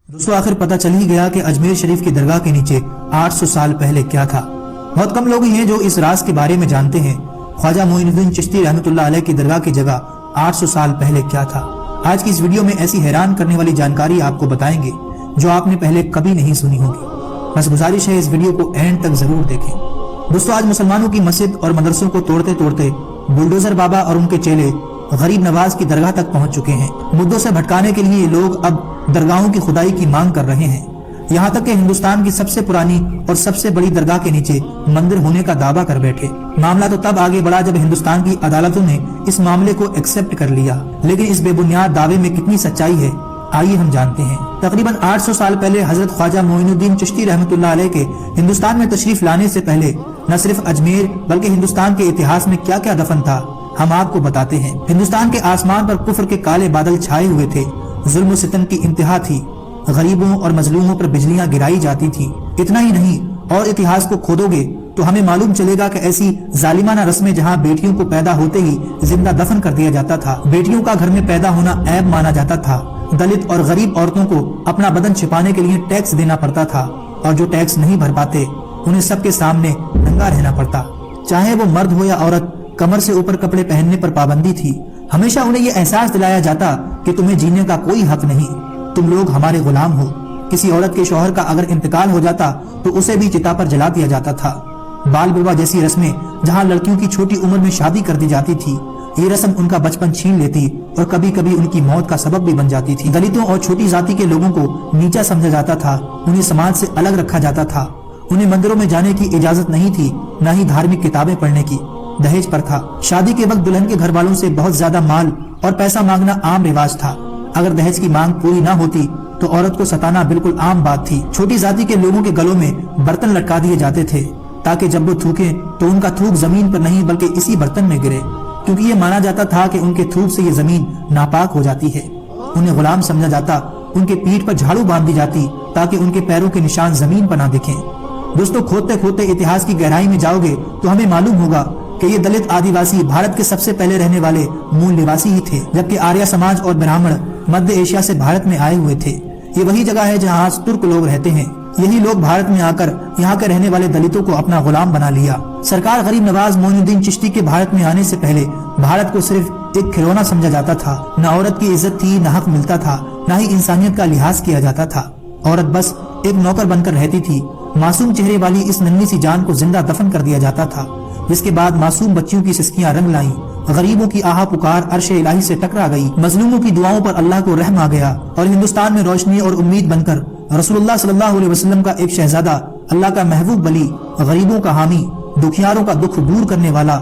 दोस्तों आखिर पता चल ही गया कि अजमेर शरीफ की दरगाह के नीचे 800 साल पहले क्या था। बहुत कम लोग हैं जो इस राज के बारे में जानते हैं। ख्वाजा मोइनुद्दीन चिश्ती रहमतुल्लाह अलैह की दरगाह की जगह 800 साल पहले क्या था। आज की इस वीडियो में ऐसी हैरान करने वाली जानकारी आपको बताएंगे जो आपने पहले कभी नहीं सुनी होगी। बस गुजारिश है इस वीडियो को एंड तक जरूर देखें। दोस्तों आज मुसलमानों की मस्जिद और मदरसों को तोड़ते तोड़ते बुलडोजर बाबा और उनके चेले गरीब नवाज की दरगाह तक पहुंच चुके हैं। मुद्दों से भटकाने के लिए लोग अब दरगाहों की खुदाई की मांग कर रहे हैं। यहाँ तक कि हिंदुस्तान की सबसे पुरानी और सबसे बड़ी दरगाह के नीचे मंदिर होने का दावा कर बैठे। मामला तो तब आगे बढ़ा जब हिंदुस्तान की अदालतों ने इस मामले को एक्सेप्ट कर लिया। लेकिन इस बेबुनियाद दावे में कितनी सच्चाई है, आइए हम जानते हैं। तकरीबन 800 साल पहले हजरत ख्वाजा मोइनुद्दीन चिश्ती रहमतुल्लाह अलैह के हिंदुस्तान में तशरीफ लाने से पहले न सिर्फ अजमेर बल्कि हिंदुस्तान के इतिहास में क्या क्या दफन था हम आपको बताते हैं। हिंदुस्तान के आसमान पर कुफ्र के काले बादल छाए हुए थे। जुल्म सितम की इंतहा थी। गरीबों और मजलूमों पर बिजलियां गिराई जाती थी। इतना ही नहीं, और इतिहास को खोदोगे तो हमें मालूम चलेगा कि ऐसी जालिमाना रस्में जहां बेटियों को पैदा होते ही जिंदा दफन कर दिया जाता था, बेटियों का घर में पैदा होना ऐब माना जाता था, दलित और गरीब औरतों को अपना बदन छिपाने के लिए टैक्स देना पड़ता था, और जो टैक्स नहीं भर पाते उन्हें सबके सामने नंगा रहना पड़ता। चाहे वो मर्द हो या औरत, कमर से ऊपर कपड़े पहनने पर पाबंदी थी। हमेशा उन्हें ये एहसास दिलाया जाता कि तुम्हें जीने का कोई हक नहीं, तुम लोग हमारे गुलाम हो। किसी औरत के शौहर का अगर इंतकाल हो जाता तो उसे भी चिता पर जला दिया जाता था। बाल विवाह जैसी रस्में जहां लड़कियों की छोटी उम्र में शादी कर दी जाती थी, ये रस्म उनका बचपन छीन लेती और कभी कभी उनकी मौत का सबब भी बन जाती थी। दलितों और छोटी जाति के लोगों को नीचा समझा जाता था, उन्हें समाज से अलग रखा जाता था। उन्हें मंदिरों में जाने की इजाजत नहीं थी, न ही धार्मिक किताबें पढ़ने की। दहेज पर था। शादी के वक्त दुल्हन के घर वालों से बहुत ज्यादा माल और पैसा मांगना आम रिवाज था। अगर दहेज की मांग पूरी ना होती तो औरत को सताना बिल्कुल आम बात थी। छोटी जाति के लोगों के गलों में बर्तन लटका दिए जाते थे ताकि जब वो थूके तो उनका थूक जमीन पर नहीं बल्कि इसी बर्तन में गिरे, क्योंकि ये माना जाता था कि उनके थूक से ये जमीन नापाक हो जाती है। उन्हें गुलाम समझा जाता। उनके पीठ पर झाड़ू बांध दी जाती ताकि उनके पैरों के निशान जमीन पर ना दिखें। दोस्तों खोदते खोदते इतिहास की गहराई में जाओगे तो हमें मालूम होगा कि ये दलित आदिवासी भारत के सबसे पहले रहने वाले मूल निवासी ही थे, जबकि आर्य समाज और ब्राह्मण मध्य एशिया से भारत में आए हुए थे। ये वही जगह है जहाँ आज तुर्क लोग रहते हैं। यही लोग भारत में आकर यहाँ के रहने वाले दलितों को अपना गुलाम बना लिया। सरकार गरीब नवाज मोइनुद्दीन चिश्ती के भारत में आने से पहले भारत को सिर्फ एक खिलौना समझा जाता था। न औरत की इज्जत थी, न हक मिलता था, न ही इंसानियत का लिहाज किया जाता था। औरत बस एक नौकर बनकर रहती थी। मासूम चेहरे वाली इस नन्ही सी जान को जिंदा दफन कर दिया जाता था, जिसके बाद मासूम बच्चियों की सिसकियां रंग लाईं। गरीबों की आहा पुकार अर्शे इलाही से टकरा गई। मजलूमों की दुआओं पर अल्लाह को रहम आ गया और हिंदुस्तान में रोशनी और उम्मीद बनकर रसूलुल्लाह सल्लल्लाहु अलैहि वसल्लम का एक शहजादा, अल्लाह का महबूब बली, गरीबों का हामी, दुखियारों का दुख दूर करने वाला,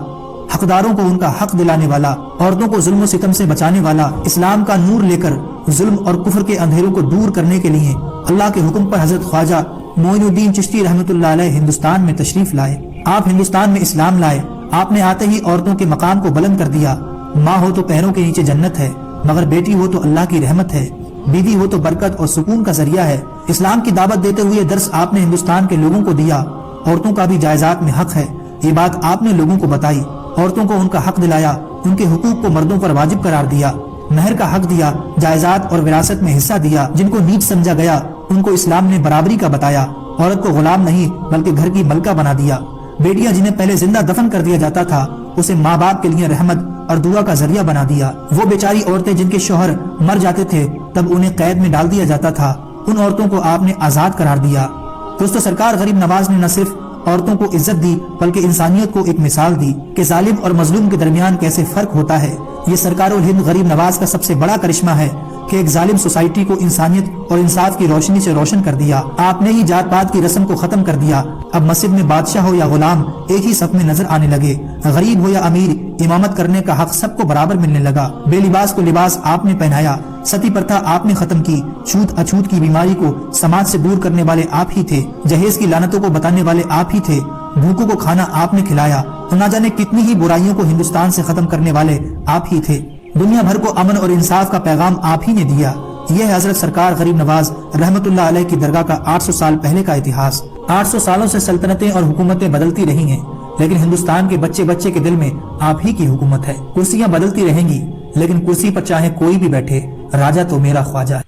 हकदारों को उनका हक दिलाने वाला, औरतों को जुल्म सितम से बचाने वाला, इस्लाम का नूर लेकर जुल्म और कुफ्र के अंधेरों को दूर करने के लिए अल्लाह के हुक्म पर हजरत ख्वाजा मोइनुद्दीन चिश्ती रहमतुल्लाह अलैह हिंदुस्तान में तशरीफ लाए। आप हिंदुस्तान में इस्लाम लाए। आपने आते ही औरतों के मकाम को बुलंद कर दिया। माँ हो तो पैरों के नीचे जन्नत है, मगर बेटी हो तो अल्लाह की रहमत है, बीवी हो तो बरकत और सुकून का जरिया है। इस्लाम की दावत देते हुए दर्स आपने हिंदुस्तान के लोगों को दिया। औरतों का भी जायजात में हक है, ये बात आपने लोगों को बताई। औरतों को उनका हक दिलाया, उनके हुकूक को मर्दों पर वाजिब करार दिया, महर का हक दिया, जायजात और विरासत में हिस्सा दिया। जिनको नीच समझा गया उनको इस्लाम ने बराबरी का बताया। औरत को गुलाम नहीं बल्कि घर की मलका बना दिया। बेटियां जिन्हें पहले जिंदा दफन कर दिया जाता था, उसे माँ बाप के लिए रहमत और दुआ का जरिया बना दिया। वो बेचारी औरतें जिनके शौहर मर जाते थे तब उन्हें कैद में डाल दिया जाता था, उन औरतों को आपने आजाद करार दिया। दोस्तों सरकार गरीब नवाज ने न सिर्फ औरतों को इज्जत दी बल्कि इंसानियत को एक मिसाल दी कि जालिम और मजलूम के दरमियान कैसे फर्क होता है। ये सरकारुल हिंद गरीब नवाज का सबसे बड़ा करिश्मा है कि एक जालिम सोसाइटी को इंसानियत और इंसाफ की रोशनी से रोशन कर दिया। आपने ही जात पात की रस्म को खत्म कर दिया। अब मस्जिद में बादशाह हो या गुलाम एक ही सफ में नजर आने लगे। गरीब हो या अमीर, इमामत करने का हक सबको बराबर मिलने लगा। बेलिबास को लिबास आपने पहनाया। सती प्रथा आपने खत्म की। छूत अछूत की बीमारी को समाज से दूर करने वाले आप ही थे। जहेज की लानतों को बताने वाले आप ही थे। भूखों को खाना आपने खिलाया और न जाने कितनी ही बुराइयों को हिंदुस्तान से खत्म करने वाले आप ही थे। दुनिया भर को अमन और इंसाफ का पैगाम आप ही ने दिया। यह है हजरत सरकार गरीब नवाज रहमतुल्लाह अलैह की दरगाह का 800 साल पहले का इतिहास। 800 सालों से सल्तनतें और हुकूमतें बदलती रही हैं, लेकिन हिंदुस्तान के बच्चे बच्चे के दिल में आप ही की हुकूमत है। कुर्सियां बदलती रहेंगी, लेकिन कुर्सी पर चाहे कोई भी बैठे, राजा तो मेरा ख्वाजा है।